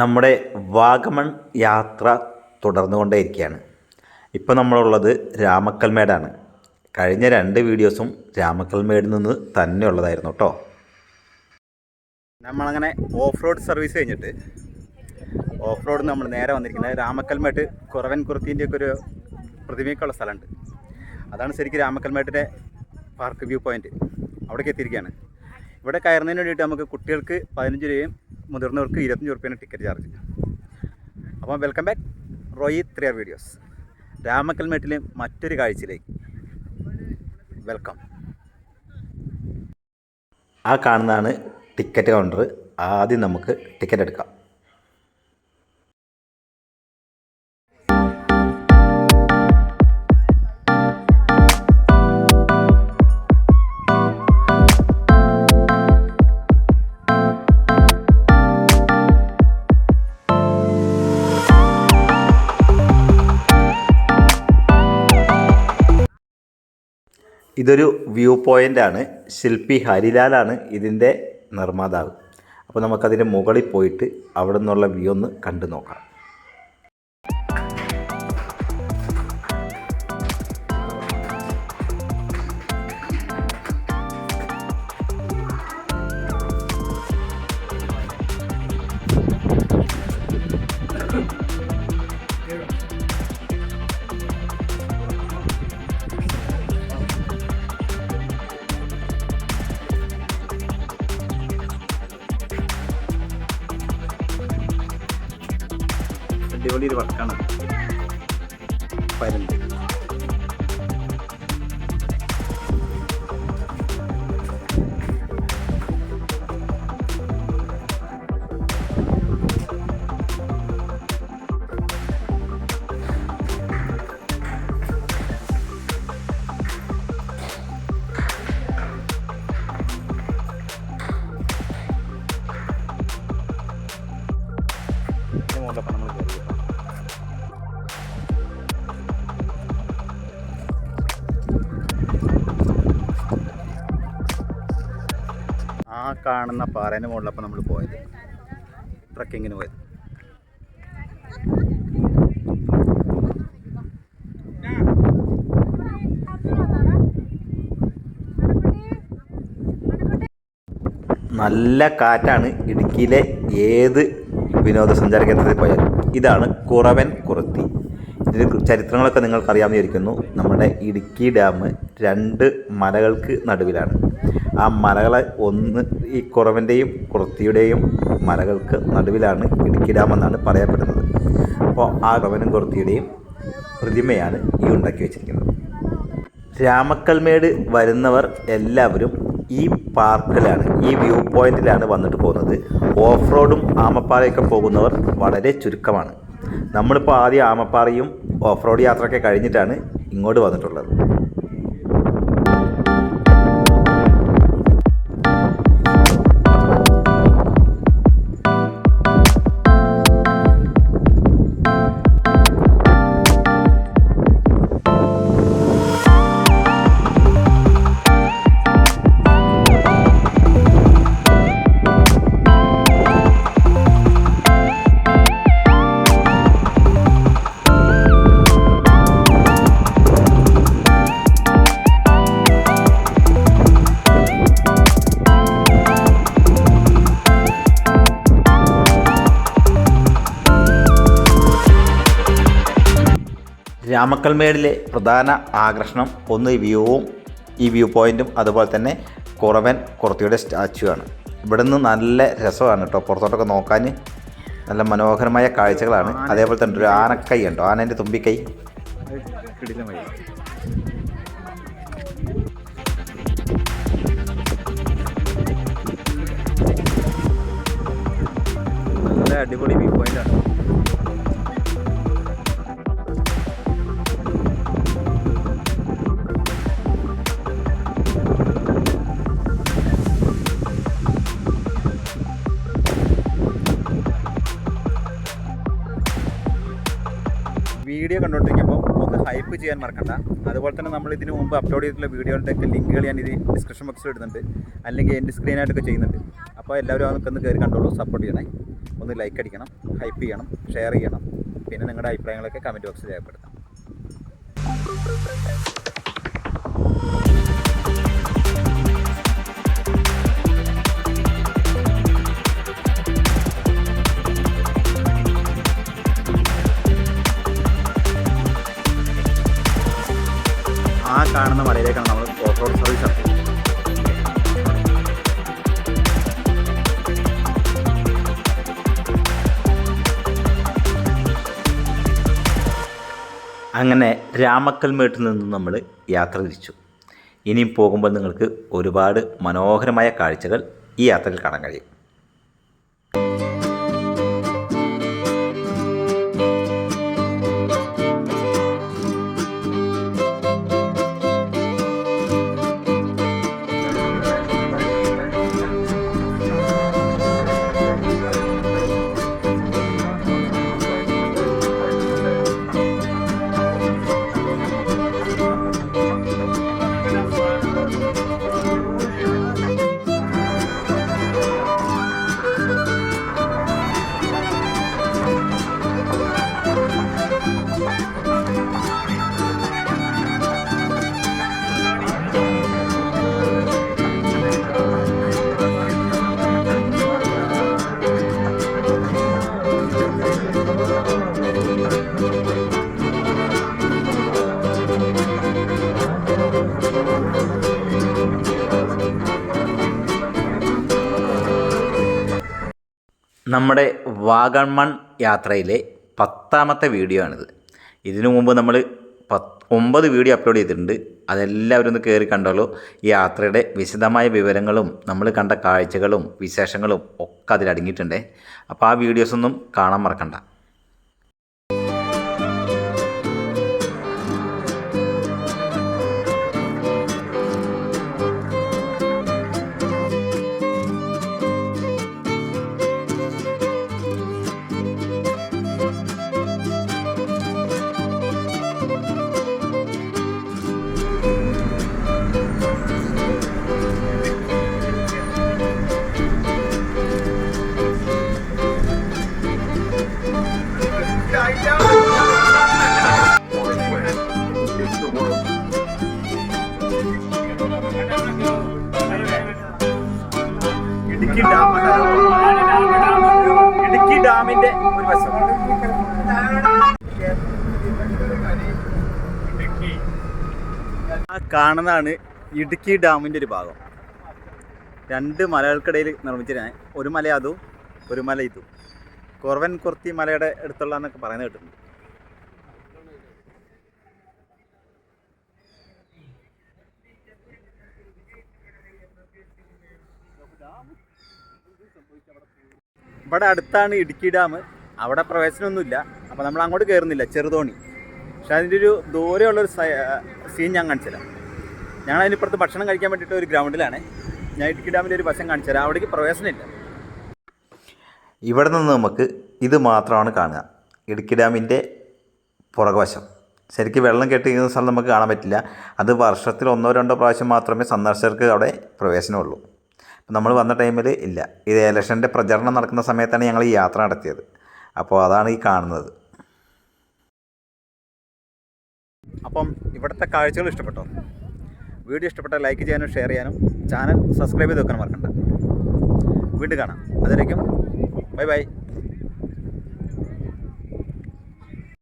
നമ്മുടെ വാഗമൺ യാത്ര തുടർന്നുകൊണ്ടേയിരിക്കുകയാണ്. ഇപ്പോൾ നമ്മളുള്ളത് രാമക്കൽമേടാണ്. കഴിഞ്ഞ 2 വീഡിയോസും രാമക്കൽമേടിൽ നിന്ന് തന്നെ ഉള്ളതായിരുന്നു കേട്ടോ. നമ്മളങ്ങനെ ഓഫ് റോഡ് സർവീസ് കഴിഞ്ഞിട്ട് ഓഫ് റോഡ് നമ്മൾ നേരെ വന്നിരിക്കുന്നത് രാമക്കൽമേട്ട് കുറവൻ കുറുത്തീൻ്റെയൊക്കെ ഒരു പ്രതിമയൊക്കെയുള്ള സ്ഥലമുണ്ട്. അതാണ് ശരിക്കും രാമക്കൽമേട്ടിൻ്റെ പാർക്ക് വ്യൂ പോയിൻറ്റ്. അവിടേക്ക് എത്തിയിരിക്കുകയാണ്. ഇവിടെ കയറുന്നതിന് വേണ്ടിയിട്ട് നമുക്ക് കുട്ടികൾക്ക് 15 രൂപയും മുതിർന്നവർക്ക് 25 രൂപയാണ് ടിക്കറ്റ് ചാർജ്. അപ്പോൾ welcome back Roy 3R videos. രാമക്കൽമേട്ടിലെ മറ്റൊരു കാഴ്ചയിലേക്ക് വെൽക്കം. ആ കാണുന്നതാണ് ടിക്കറ്റ് കൗണ്ടർ. ആദ്യം നമുക്ക് ടിക്കറ്റ് എടുക്കാം. ഇതൊരു വ്യൂ പോയിൻ്റാണ്. ശില്പി ഹരിലാലാണ് ഇതിൻ്റെ നിർമ്മാതാവ്. അപ്പോൾ നമുക്കതിൻ്റെ മുകളിൽ പോയിട്ട് അവിടെ നിന്നുള്ള വ്യൂ ഒന്ന് കണ്ടു നോക്കാം. അടിപൊളി ഒരു വർക്കാണ്. പരുന്ത് ആ കാണുന്ന പാറേൻ്റെ മുകളിലപ്പോൾ നമ്മൾ പോയത് ട്രക്കിങ്ങിന് പോയത്. നല്ല കാറ്റാണ്. ഇടുക്കിയിലെ ഏത് വിനോദസഞ്ചാര കേന്ദ്രത്തിൽ പോയാലും ഇതാണ് കുറവൻ കുറുത്തി. ഇതിൻ്റെ ചരിത്രങ്ങളൊക്കെ നിങ്ങൾക്കറിയാമെന്നിരിക്കുന്നു. നമ്മുടെ ഇടുക്കി ഡാം 2 മലകൾക്ക് നടുവിലാണ്. ആ മലകളെ ഈ കുറവൻ്റെയും കുറുത്തിയുടെയും മലകൾക്ക് നടുവിലാണ് ഇടുക്കി ഡാം എന്നാണ് പറയപ്പെടുന്നത്. അപ്പോൾ ആ കുറവനും കുറുത്തിയുടെയും പ്രതിമയാണ് ഈ ഉണ്ടാക്കി വെച്ചിരിക്കുന്നത്. രാമക്കൽമേട് വരുന്നവർ എല്ലാവരും ഈ പാർക്കിലാണ്, ഈ വ്യൂ പോയിന്റിലാണ് വന്നിട്ട് പോകുന്നത്. ഓഫ് റോഡും ആമപ്പാറയൊക്കെ പോകുന്നവർ വളരെ ചുരുക്കമാണ്. നമ്മളിപ്പോൾ ആദ്യം ആമപ്പാറയും ഓഫ് റോഡ് യാത്രയൊക്കെ കഴിഞ്ഞിട്ടാണ് ഇങ്ങോട്ട് വന്നിട്ടുള്ളത്. രാമക്കൽമേടിലെ പ്രധാന ആകർഷണം ഒന്ന് ഈ വ്യൂ പോയിൻറ്റും അതുപോലെ തന്നെ കുറവൻ കുറുത്തിയുടെ സ്റ്റാച്ചു ആണ്. ഇവിടെ നിന്ന് നല്ല രസമാണ് കേട്ടോ. പുറത്തോട്ടൊക്കെ നോക്കാൻ നല്ല മനോഹരമായ കാഴ്ചകളാണ്. അതേപോലെ തന്നെ ഒരു ആനക്കൈ ഉണ്ടോ, ആനേൻ്റെ തുമ്പിക്കൈ. നല്ല അടിപൊളി വ്യൂ പോയിൻ്റാണ്. വീഡിയോ കണ്ടുകൊണ്ടിരിക്കുമ്പോൾ ഒന്ന് ഹൈപ്പ് ചെയ്യാൻ മറക്കണ്ട. അതുപോലെ തന്നെ നമ്മൾ ഇതിന് മുമ്പ് അപ്ലോഡ് ചെയ്തിട്ടുള്ള വീഡിയോകളുടെയൊക്കെ ലിങ്കുകൾ ഞാൻ ഇത് ഡിസ്ക്രിപ്ഷൻ ബോക്സിൽ ഇടുന്നുണ്ട്, അല്ലെങ്കിൽ എൻ്റെ സ്ക്രീനായിട്ടൊക്കെ ചെയ്യുന്നുണ്ട്. അപ്പോൾ എല്ലാവരും അതൊക്കെ ഒന്ന് കയറി കണ്ടോളൂ, സപ്പോർട്ട് ചെയ്യണേ. ഒന്ന് ലൈക്ക് അടിക്കണം, ഹൈപ്പ് ചെയ്യണം, ഷെയർ ചെയ്യണം. പിന്നെ നിങ്ങളുടെ അഭിപ്രായങ്ങളൊക്കെ കമൻറ്റ് ബോക്സിൽ രേഖപ്പെടുത്താം. ആ കാണുന്ന മലയിലേക്കാണ് നമ്മൾ ഓഫ് റോഡ് സർവീസ് നടത്തുന്നത്. അങ്ങനെ രാമക്കൽമേട്ടിൽ നിന്നും നമ്മൾ യാത്ര തിരിച്ചു. ഇനിയും പോകുമ്പോൾ നിങ്ങൾക്ക് ഒരുപാട് മനോഹരമായ കാഴ്ചകൾ ഈ യാത്രയിൽ കാണാൻ കഴിയും. നമ്മുടെ വാഗമൺ യാത്രയിലെ 10ാമത്തെ വീഡിയോ ആണിത്. ഇതിനു മുമ്പ് നമ്മൾ 9 വീഡിയോ അപ്ലോഡ് ചെയ്തിട്ടുണ്ട്. അതെല്ലാവരും ഒന്ന് കയറി കണ്ടോളൂ. ഈ യാത്രയുടെ വിശദമായ വിവരങ്ങളും നമ്മൾ കണ്ട കാഴ്ചകളും വിശേഷങ്ങളും ഒക്കെ അതിലടങ്ങിയിട്ടുണ്ട്. അപ്പോൾ ആ വീഡിയോസൊന്നും കാണാൻ മറക്കണ്ട. ഇടുക്കി ഡാമിന്റെ ഒരു വശം. ആ കാണുന്നതാണ് ഇടുക്കി ഡാമിന്റെ ഒരു ഭാഗം. 2 മലകൾക്കിടയിൽ നിർമ്മിച്ചിട്ടാണ്. ഒരു മല അതും ഒരു മല ഇതും. കുറവൻ കുർത്തി മലയുടെ അടുത്തുള്ള എന്നൊക്കെ പറയുന്നത് കേട്ടിട്ടുണ്ട്. ഇവിടെ അടുത്താണ് ഇടുക്കി ഡാം. അവിടെ പ്രവേശനമൊന്നുമില്ല. അപ്പോൾ നമ്മൾ അങ്ങോട്ട് കയറുന്നില്ല, ചെറുതോണി. പക്ഷെ അതിൻ്റെ ഒരു ദൂരെയുള്ളൊരു സീൻ ഞാൻ കാണിച്ചുതരാം. ഞങ്ങൾ അതിനിപ്പുറത്ത് ഭക്ഷണം കഴിക്കാൻ വേണ്ടിയിട്ട് ഒരു ഗ്രൗണ്ടിലാണ്. ഞാൻ ഇടുക്കി ഡാമിൻ്റെ ഒരു വശം കാണിച്ചു തരാം. അവിടേക്ക് പ്രവേശനമില്ല. ഇവിടെ നിന്ന് നമുക്ക് ഇത് മാത്രമാണ് കാണുക, ഇടുക്കി ഡാമിൻ്റെ പുറകുവശം. ശരിക്കും വെള്ളം കെട്ടിയിരിക്കുന്ന സ്ഥലം നമുക്ക് കാണാൻ പറ്റില്ല. അത് വർഷത്തിൽ 1-2 പ്രാവശ്യം മാത്രമേ സന്ദർശകർക്ക് അവിടെ പ്രവേശനമുള്ളൂ. നമ്മൾ വന്ന ടൈമിൽ ഇല്ല. ഇത് ഇലക്ഷൻ്റെ പ്രചരണം നടക്കുന്ന സമയത്താണ് ഞങ്ങൾ ഈ യാത്ര നടത്തിയത്. അപ്പോൾ അതാണ് ഈ കാണുന്നത്. അപ്പം ഇവിടുത്തെ കാഴ്ചകൾ ഇഷ്ടപ്പെട്ടോ? വീഡിയോ ഇഷ്ടപ്പെട്ടാൽ ലൈക്ക് ചെയ്യാനും ഷെയർ ചെയ്യാനും ചാനൽ സബ്സ്ക്രൈബ് ചെയ്ത് വെക്കാനും മറക്കണ്ട. വീണ്ടും കാണാം. അതിലേക്കും ബൈ ബൈ.